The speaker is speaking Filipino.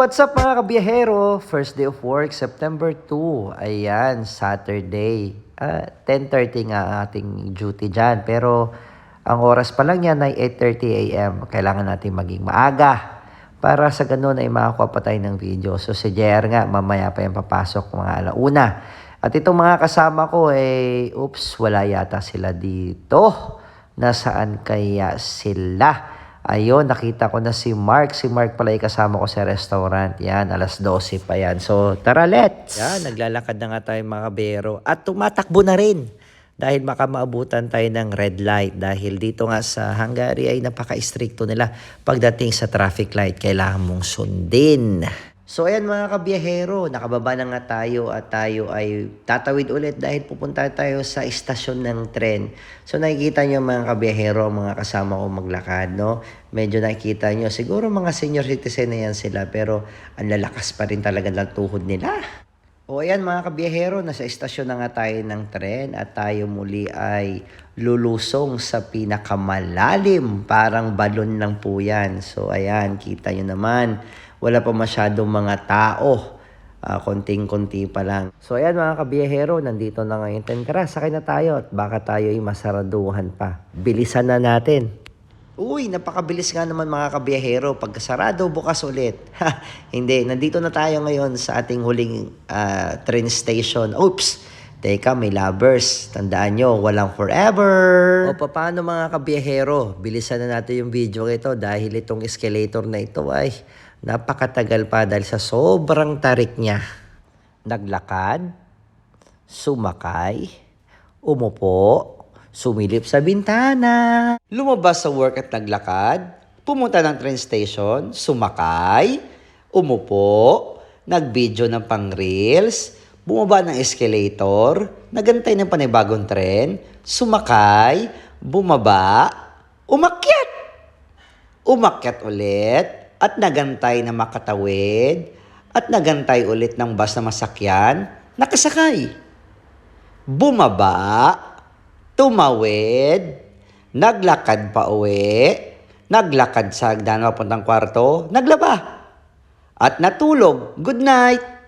What's up mga kabiyahero? First day of work, September 2. Ayan, Saturday. 10:30 nga ang ating duty dyan. Pero ang oras pa lang yan ay 8:30 a.m. Kailangan natin maging maaga para sa ganun ay makakuha pa tayo ng video. So si JR nga, mamaya pa yung papasok mga alauna. At itong mga kasama ko wala yata sila dito. Nasaan kaya sila? Ayun, nakita ko na si Mark. Si Mark pala yung kasama ko sa restaurant. Yan, alas 12 pa yan. So, tara, let's! Yan, naglalakad na nga tayo mga kabiyahero. At tumatakbo na rin. Dahil makamaabutan tayo ng red light. Dahil dito nga sa Hungary ay napaka-stricto nila. Pagdating sa traffic light, kailangan mong sundin. So ayan mga kabiyahero, nakababa na nga tayo at tayo ay tatawid ulit dahil pupunta tayo sa istasyon ng tren. So nakikita nyo mga kabiyahero, mga kasama ko maglakad, no? Medyo nakikita nyo, siguro mga senior citizen na yan sila pero ang lalakas pa rin talaga ng tuhod nila. O ayan mga kabiyahero, nasa istasyon na nga tayo ng tren at tayo muli ay lulusong sa pinakamalalim. Parang balon lang po yan. So ayan, kita nyo naman. Wala pa masyadong mga tao. Konting-konti pa lang. So ayan mga kabiyahero, nandito na ngayon. Tara, sakay na tayo at baka tayo ay masaraduhan pa. Bilisan na natin. Uy, napakabilis nga naman mga kabiyahero. Pagkasarado, bukas ulit. Hindi, nandito na tayo ngayon sa ating huling train station. Oops! Teka, may lovers. Tandaan nyo, walang forever. O paano mga kabiyahero? Bilisan na natin yung video ito dahil itong escalator na ito ay napakatagal pa dahil sa sobrang tarik niya. Naglakad, sumakay, umupo, sumilip sa bintana. Lumabas sa work at naglakad, pumunta ng train station, sumakay, umupo, nag-video ng pang-reels, bumaba ng escalator, nagantay ng panibagong tren, sumakay, bumaba, umakyat! Umakyat ulit, at nagantay na makatawid, at nagantay ulit ng bus na masakyan, nakasakay. Bumaba, tumawid, naglakad pa uwi, naglakad sa hagdan papuntang kwarto, naglaba, at natulog. Good night!